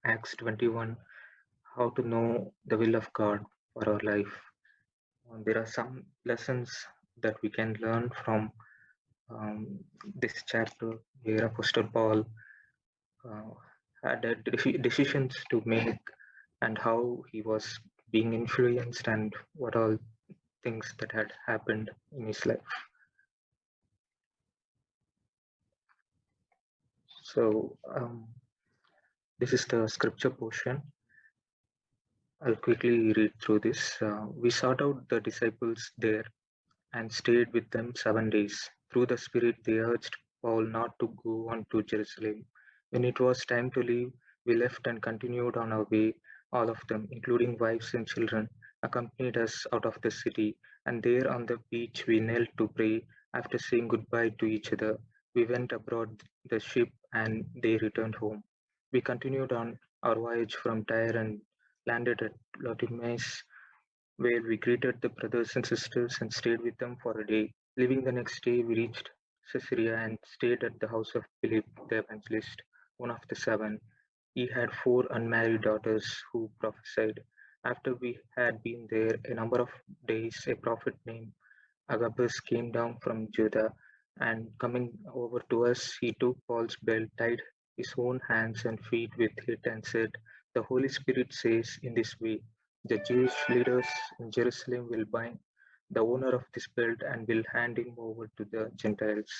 Acts 21, how to know the will of God for our life. There are some lessons that we can learn from this chapter where Apostle Paul uh, had decisions to make and how he was being influenced and what all things that had happened in his life. So, this is the scripture portion. I'll quickly read through this. We sought out the disciples there and stayed with them 7 days. Through the Spirit, they urged Paul not to go on to Jerusalem. When it was time to leave, we left and continued on our way. All of them, including wives and children, accompanied us out of the city, and there on the beach we knelt to pray. After saying goodbye to each other, we went aboard the ship and they returned home. We continued on our voyage from Tyre and landed at Ptolemais, where we greeted the brothers and sisters and stayed with them for a day. Leaving the next day, we reached Caesarea and stayed at the house of Philip the evangelist, one of the seven. He had four unmarried daughters who prophesied. After we had been there a number of days, a prophet named Agabus came down from Judah, and coming over to us, he took Paul's belt, tied his own hands and feet with it, and said, "The Holy Spirit says in this way, the Jewish leaders in Jerusalem will bind the owner of this belt and will hand him over to the Gentiles."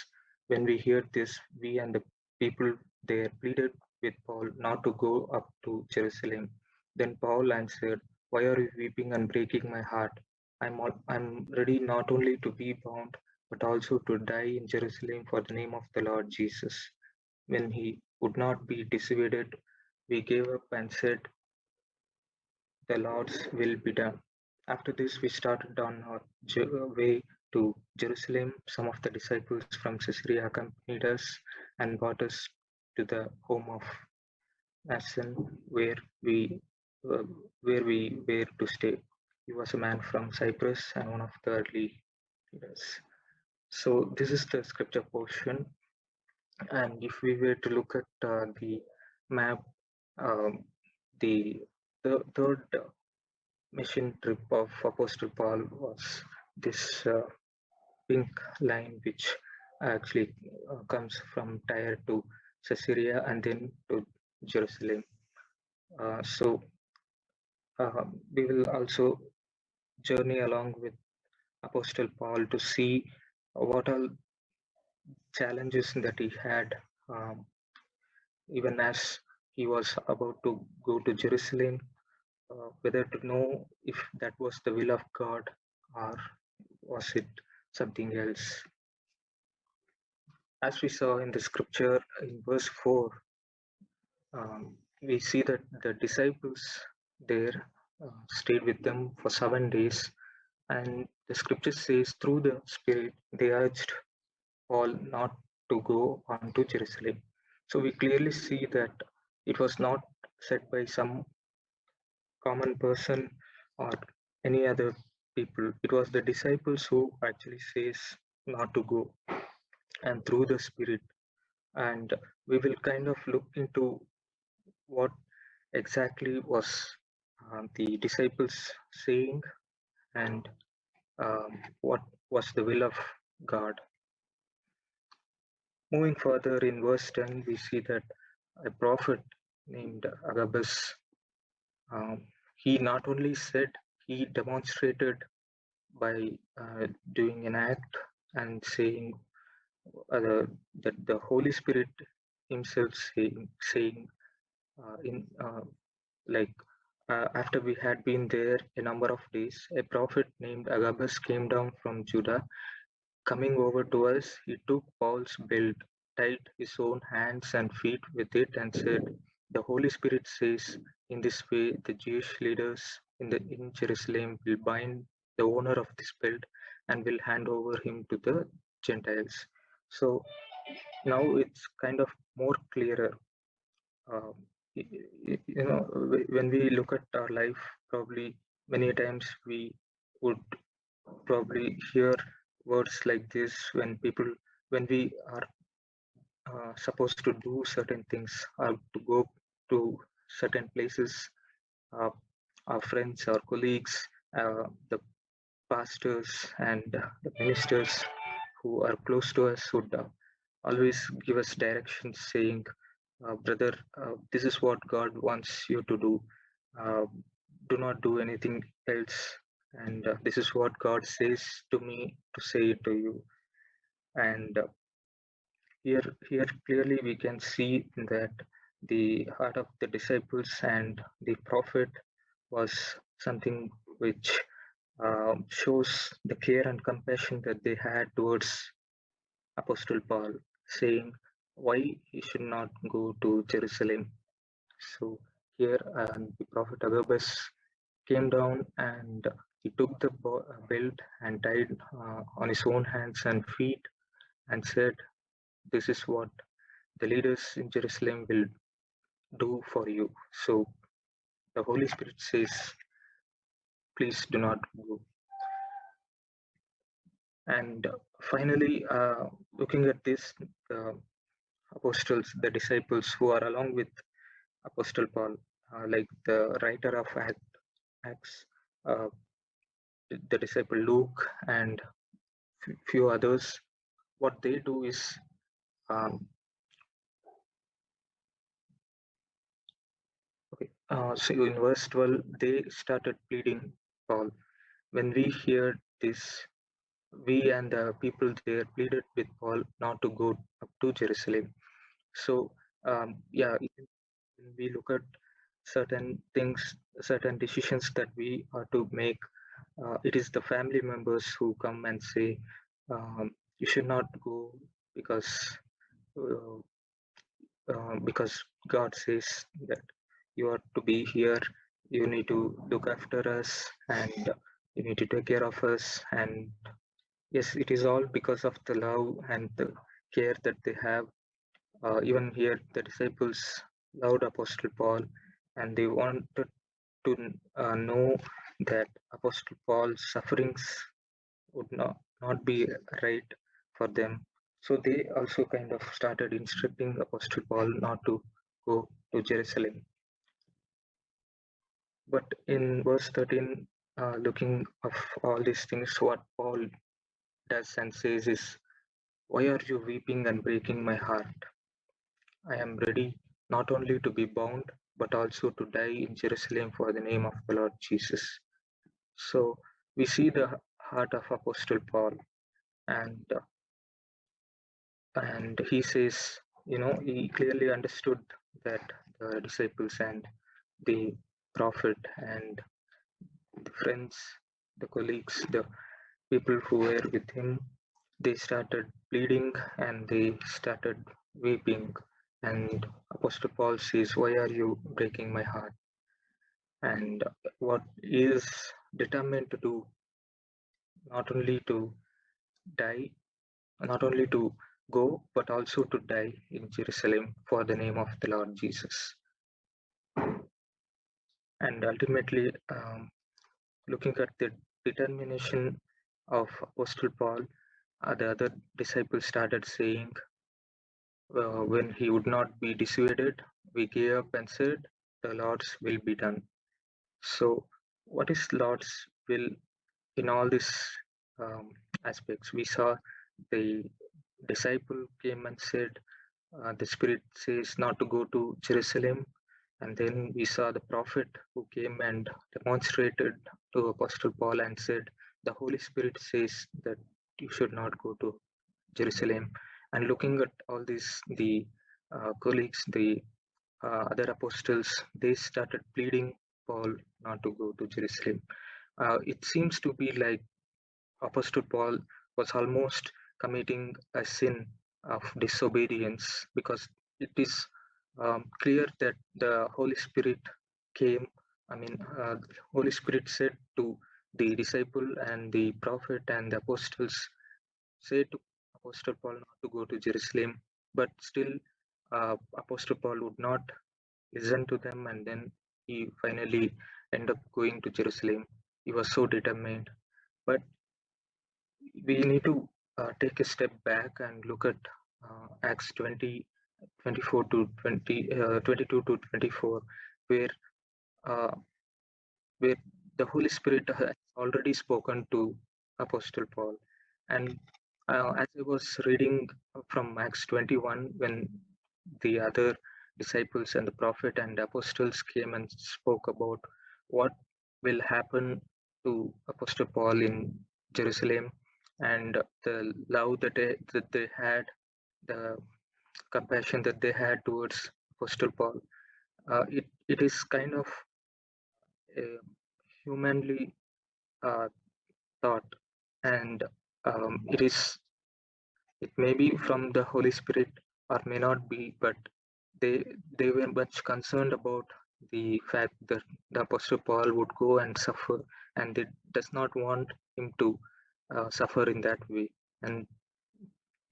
When we heard this, we and the people there pleaded with Paul not to go up to Jerusalem. Then Paul answered, "Why are you weeping and breaking my heart? I'm ready not only to be bound, but also to die in Jerusalem for the name of the Lord Jesus." When he would not be dissuaded, we gave up and said, "The Lord's will be done." After this, we started on our way to Jerusalem. Some of the disciples from Caesarea accompanied us and brought us to the home of Mnason, uh, where we were to stay. He was a man from Cyprus and one of the early leaders. So this is the scripture portion, and if we were to look at the map, um, the third mission trip of Apostle Paul was this pink line, which actually comes from Tyre to Caesarea and then to Jerusalem. So we will also journey along with Apostle Paul to see what all challenges that he had, um, even as he was about to go to Jerusalem, whether to know if that was the will of God or was it something else. As we saw in the scripture in verse 4, we see that the disciples there stayed with them for 7 days, and the scripture says through the Spirit they urged Paul not to go on to Jerusalem. So we clearly see that it was not said by some common person or any other people. It was the disciples who actually says not to go, and through the Spirit. And we will kind of look into what exactly was the disciples saying and what was the will of God. Moving further in verse 10, we see that a prophet named Agabus, he not only said, he demonstrated by doing an act and saying that the Holy Spirit himself saying in like after we had been there a number of days, a prophet named Agabus came down from Judah. Coming over to us, he took Paul's belt, tied his own hands and feet with it, and said, "The Holy Spirit says, in this way, the Jewish leaders in Jerusalem will bind the owner of this belt and will hand over him to the Gentiles." So now it's kind of more clearer. Um, when we look at our life, probably many times we would probably hear words like this when we are supposed to do certain things or to go to certain places, uh, our friends, our colleagues, the pastors, and the ministers who are close to us would always give us directions saying, brother, this is what God wants you to do. Uh, do not do anything else. And this is what God says to me to say to you. And here clearly we can see that the heart of the disciples and the prophet was something which shows the care and compassion that they had towards Apostle Paul, saying why he should not go to Jerusalem. So here the prophet Agabus came down and he took the belt and tied on his own hands and feet and said, this is what the leaders in Jerusalem will do for you. So the Holy Spirit says, please do not go. And finally, looking at this, the apostles, the disciples who are along with Apostle Paul, like the writer of Acts, uh, the disciple Luke, and few others, what they do is, so in verse 12, they started pleading Paul. When we heard this, we and the people there pleaded with Paul not to go up to Jerusalem. So, yeah, when we look at certain things, certain decisions that we are to make, it is the family members who come and say, you should not go because uh, because God says that you are to be here, you need to look after us, and you need to take care of us. And yes, it is all because of the love and the care that they have. Even here, the disciples loved Apostle Paul, and they wanted to know that Apostle Paul's sufferings would not be right for them. So they also kind of started instructing Apostle Paul not to go to Jerusalem. But in verse 13, looking of all these things, what Paul does and says is, why are you weeping and breaking my heart? I am ready not only to be bound, but also to die in Jerusalem for the name of the Lord Jesus. So we see the heart of Apostle Paul, and he says, he clearly understood that the disciples and the prophet and the friends, the colleagues, the people who were with him, they started pleading and they started weeping. And Apostle Paul says, why are you breaking my heart? And what he is determined to do, not only to die, not only to go, but also to die in Jerusalem for the name of the Lord Jesus. And ultimately, looking at the determination of Apostle Paul, the other disciples started saying, when he would not be dissuaded, we gave up and said, the Lord's will be done. So, what is Lord's will in all these aspects? We saw the disciple came and said, the Spirit says not to go to Jerusalem. And then we saw the prophet who came and demonstrated to Apostle Paul and said, the Holy Spirit says that you should not go to Jerusalem. And looking at all these, the colleagues, the other apostles, they started pleading Paul not to go to Jerusalem. It seems to be like Apostle Paul was almost committing a sin of disobedience, because it is clear that the Holy Spirit came. I mean, the Holy Spirit said to the disciple and the prophet and the apostles, say to Apostle Paul not to go to Jerusalem, but still Apostle Paul would not listen to them, and then he finally ended up going to Jerusalem. He was so determined. But we need to take a step back and look at Acts 20, 24 to 22 to 24. where uh, where the Holy Spirit has already spoken to Apostle Paul. And as I was reading from Acts 21, when the other disciples and the prophet and apostles came and spoke about what will happen to Apostle Paul in Jerusalem, and the love that they had, the compassion that they had towards Apostle Paul, it is kind of uh, humanly uh, thought, and it may be from the Holy Spirit or may not be, but they they were much concerned about the fact that the Apostle Paul would go and suffer, and they does not want him to suffer in that way. And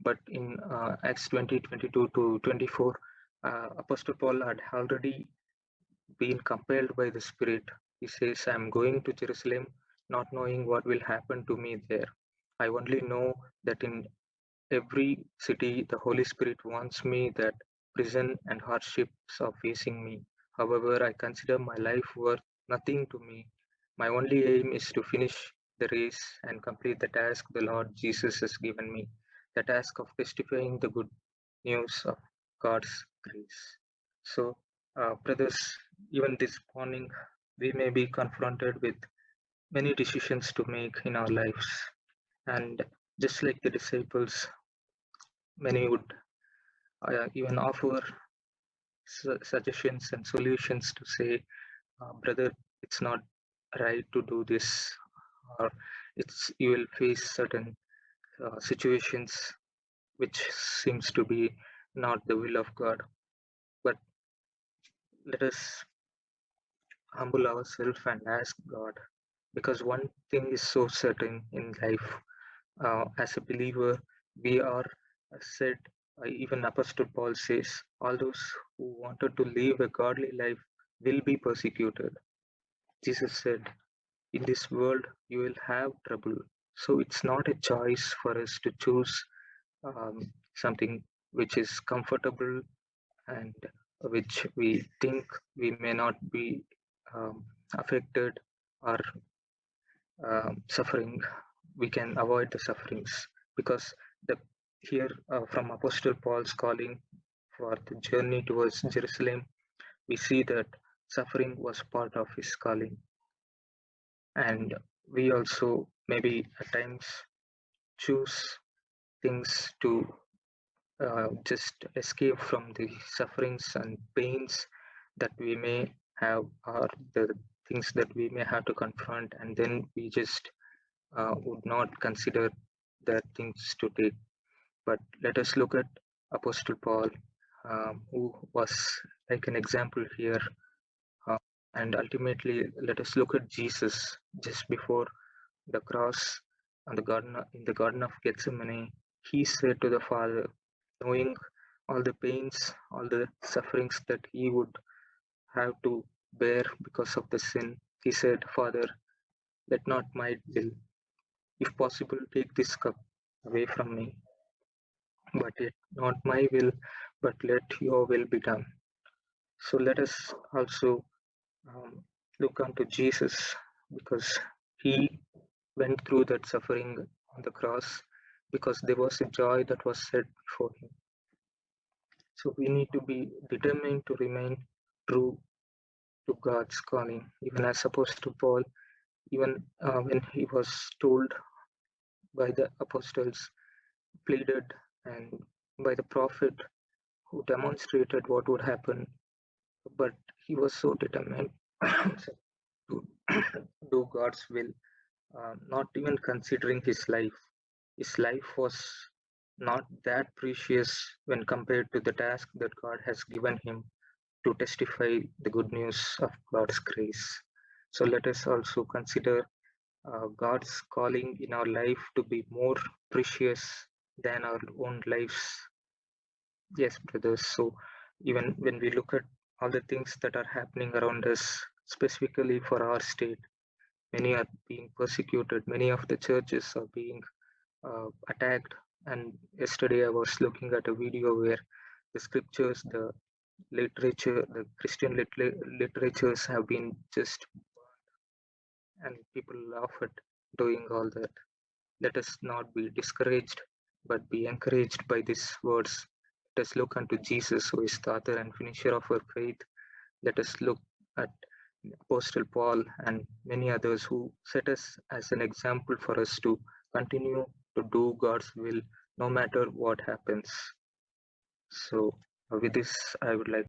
but in Acts 20:22 to 24, Apostle Paul had already been compelled by the Spirit. He says, I'm going to Jerusalem, not knowing what will happen to me there. I only know that in every city, the Holy Spirit wants me, that prison and hardships are facing me. However, I consider my life worth nothing to me. My only aim is to finish the race and complete the task the Lord Jesus has given me, the task of testifying the good news of God's grace. So, brothers, even this morning, we may be confronted with many decisions to make in our lives. And just like the disciples, many would even offer suggestions and solutions to say, brother, it's not right to do this, or it's you will face certain situations which seems to be not the will of God. But let us humble ourselves and ask God, because one thing is so certain in life. As a believer, we are said, even Apostle Paul says, all those who wanted to live a godly life will be persecuted. Jesus said, in this world you will have trouble. So it's not a choice for us to choose something which is comfortable and which we think we may not be um, affected or suffering. We can avoid the sufferings, because the here from Apostle Paul's calling for the journey towards Jerusalem, we see that suffering was part of his calling. And we also maybe at times choose things to just escape from the sufferings and pains that we may have, or the things that we may have to confront, and then we just would not consider the things to take. But let us look at Apostle Paul, who was like an example here. Uh, and ultimately, let us look at Jesus just before the cross on the garden, in the Garden of Gethsemane. He said to the Father, knowing all the pains, all the sufferings that he would have to bear because of the sin, he said, Father, let not my will, if possible, take this cup away from me, but yet not my will, but let your will be done. So let us also um, look unto Jesus, because he went through that suffering on the cross, because there was a joy that was set before him. So we need to be determined to remain true to God's calling, even as Apostle Paul, even when he was told by the apostles, pleaded, and by the prophet who demonstrated what would happen, but he was so determined to do God's will, not even considering his life. His life was not that precious when compared to the task that God has given him to testify the good news of God's grace. So let us also consider God's calling in our life to be more precious than our own lives. Yes, brothers. So even when we look at all the things that are happening around us, specifically for our state, many are being persecuted, many of the churches are being attacked. And yesterday I was looking at a video where the scriptures, the literature, the Christian literatures have been just, and people laugh at doing all that. Let us not be discouraged, but be encouraged by these words. Let us look unto Jesus, who is the author and finisher of our faith. Let us look at Apostle Paul and many others who set us as an example for us to continue to do God's will no matter what happens. So, with this, I would like